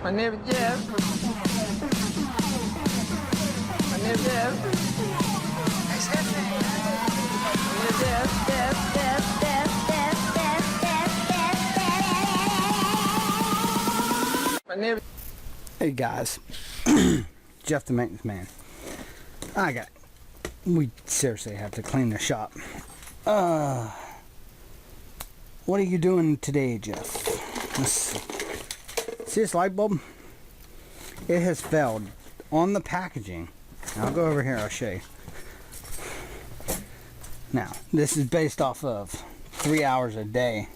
My name is Jeff. My name is Jeff. My name is Jeff. My name. Hey guys, Jeff the Maintenance Man. We seriously have to clean the shop. What are you doing today, Jeff? Let's see this light bulb? It has failed on the packaging. I'll go over here, I'll show you. Now, this is based off of 3 hours a day.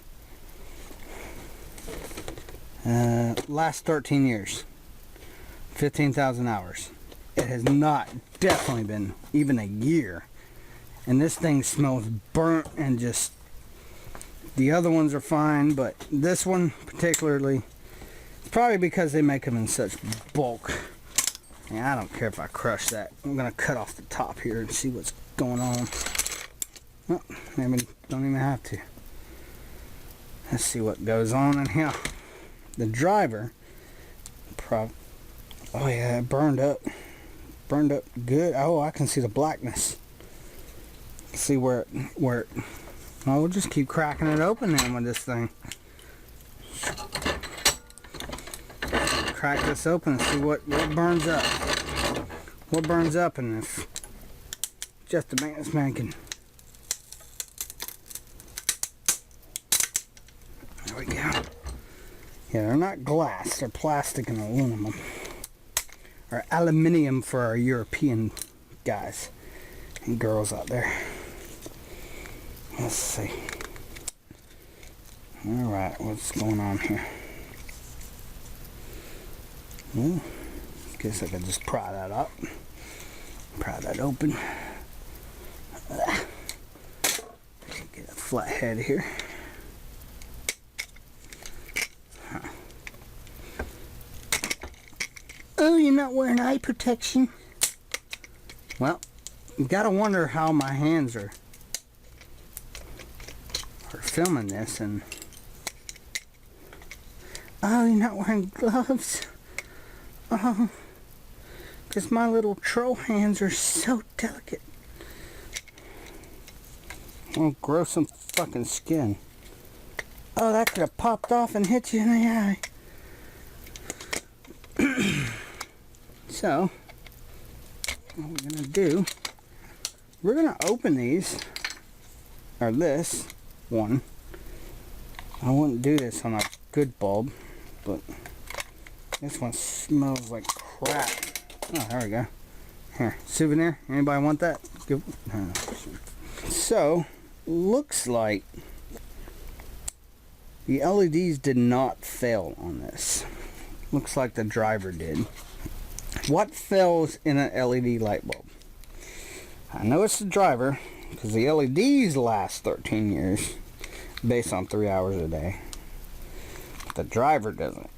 Last 13 years. 15,000 hours. It has not definitely been even a year. And this thing smells burnt and just... The other ones are fine, but this one particularly, it's probably because they make them in such bulk. Yeah, I don't care if I crush that. I'm going to cut off the top here and see what's going on. Well, maybe don't even have to. Let's see what goes on in here. The driver, oh yeah, it burned up good. Oh, I can see the blackness. See where it, well, we'll just keep cracking it open then with this thing. Crack this open and see what burns up. What burns up, and if just the maintenance man can. There we go. Yeah, they're not glass, they're plastic and aluminum. Or aluminium for our European guys and girls out there. Let's see. Alright, what's going on here? Well, guess I could just pry that up. Pry that open. Get a flat head here. Oh, you're not wearing eye protection. Well, you gotta wonder how my hands are filming this. And oh, you're not wearing gloves. Oh, because my little troll hands are so delicate. Oh, grow some fucking skin. Oh, that could have popped off and hit you in the eye. So, what we're going to do, we're going to open these, or this one. I wouldn't do this on a good bulb, but this one smells like crap. Oh, there we go. Here, souvenir. Anybody want that? Good. So, looks like the LEDs did not fail on this. Looks like the driver did. What fails in an LED light bulb? I know it's the driver, because the LEDs last 13 years, based on 3 hours a day. But the driver doesn't.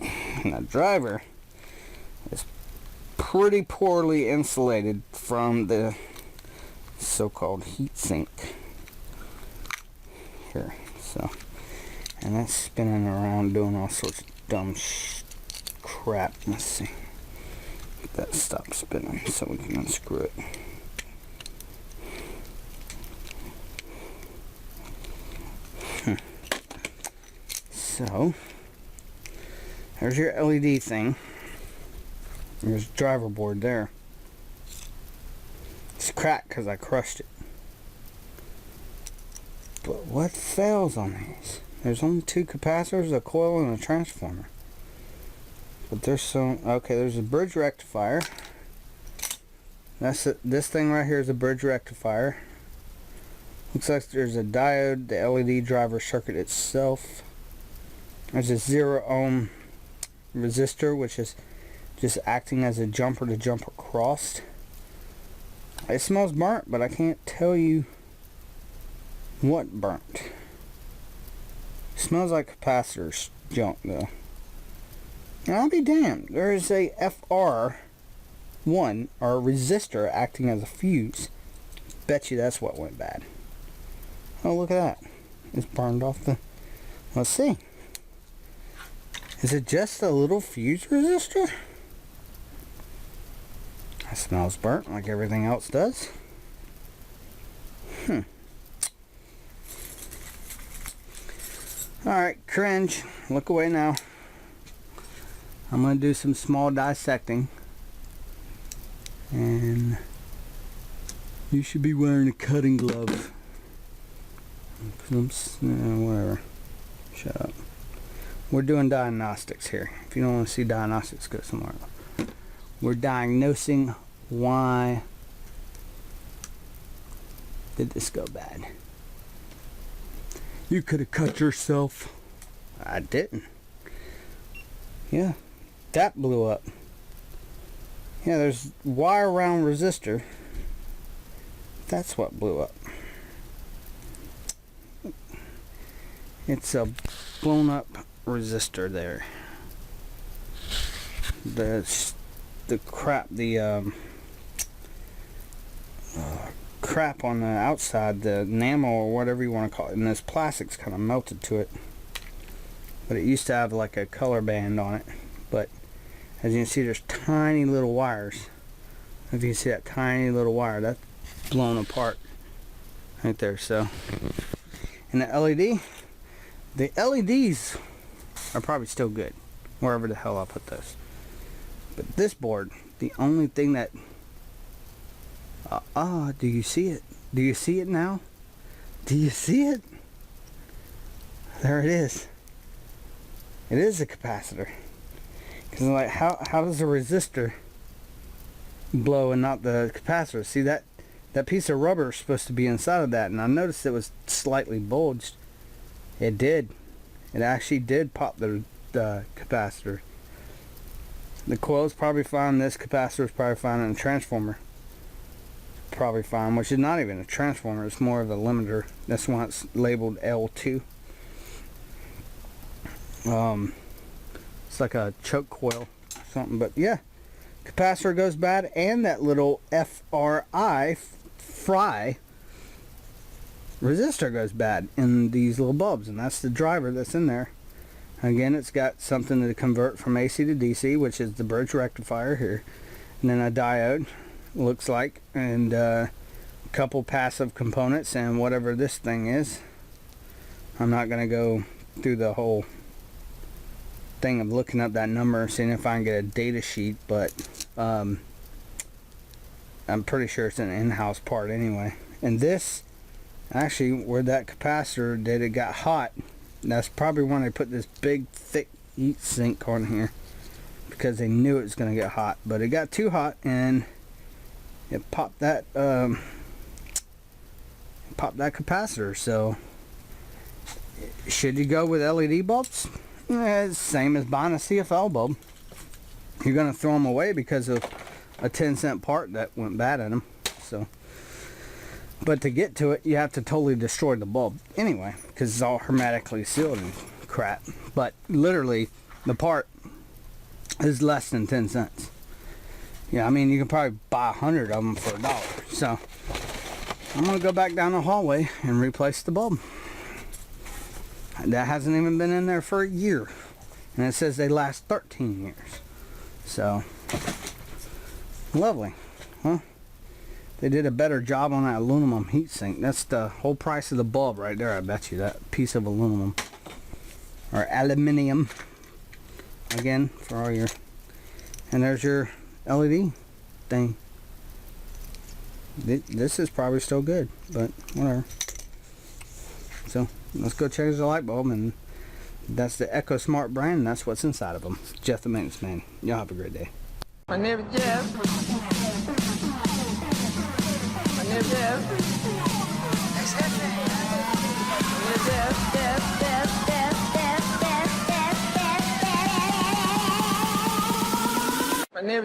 And the driver is pretty poorly insulated from the so-called heat sink. Here, so, and that's spinning around doing all sorts of dumb crap. Let's see. That stops spinning so we can unscrew it. So there's your LED thing. There's the driver board there. It's cracked because I crushed it. But what fails on these? There's only 2 capacitors, a coil, and a transformer. But there's some, okay, there's a bridge rectifier. That's it. This thing right here is a bridge rectifier. Looks like there's a diode, the LED driver circuit itself. There's a 0 ohm resistor, which is just acting as a jumper to jump across. It smells burnt, but I can't tell you what burnt. It smells like capacitor's junk though. And I'll be damned, there is a FR1 or a resistor acting as a fuse. Bet you that's what went bad. Oh, look at that. It's burned off the... Let's see. Is it just a little fuse resistor? That smells burnt like everything else does. Alright, cringe. Look away now. I'm going to do some small dissecting. And you should be wearing a cutting glove. Whatever. Shut up. We're doing diagnostics here. If you don't want to see diagnostics, go somewhere else. We're diagnosing why did this go bad. You could have cut yourself. I didn't. Yeah, that blew up. Yeah, there's wire round resistor. That's what blew up. It's a blown up resistor there. The crap on the outside, the enamel or whatever you want to call it, and this plastic's kind of melted to it. But it used to have like a color band on it. But as you can see, there's tiny little wires. If you can see that tiny little wire, that's blown apart right there. So, and the LEDs are probably still good wherever the hell I put those. But this board, the only thing that do you see it? Do you see it now? Do you see it? There it is. It is a capacitor. Because like, how does a resistor blow and not the capacitor? See, that piece of rubber is supposed to be inside of that, and I noticed it was slightly bulged. It did. It actually did pop the capacitor. The coil is probably fine. This capacitor is probably fine, and the transformer probably fine, which is not even a transformer. It's more of a limiter. That's why it's labeled L2. It's like a choke coil or something. But yeah, capacitor goes bad, and that little fry resistor goes bad in these little bulbs, and that's the driver that's in there. Again, it's got something to convert from AC to DC, which is the bridge rectifier here, and then a diode, looks like, and a couple passive components, and whatever this thing is. I'm not going to go through the whole thing of looking up that number and seeing if I can get a data sheet, but I'm pretty sure it's an in-house part anyway. And this, actually, where that capacitor did, it got hot. That's probably when they put this big thick heat sink on here, because they knew it was going to get hot. But it got too hot and it popped that capacitor. So should you go with LED bulbs? It's the same as buying a CFL bulb. You're going to throw them away because of a 10-cent part that went bad in them. So, but to get to it, you have to totally destroy the bulb anyway, because it's all hermetically sealed and crap. But literally, the part is less than 10 cents. Yeah, I mean, you can probably buy 100 of them for $1. So I'm going to go back down the hallway and replace the bulb. That hasn't even been in there for a year. And it says they last 13 years. So, lovely. Huh? They did a better job on that aluminum heatsink. That's the whole price of the bulb right there, I bet you. That piece of aluminum. Or aluminium. Again, for all your... And there's your LED thing. This is probably still good, but whatever. So, let's go change the light bulb, and that's the EcoSmart brand, and that's what's inside of them. Jeff the Maintenance Man. Y'all have a great day. My name is Jeff. My name is Jeff. My name is Jeff.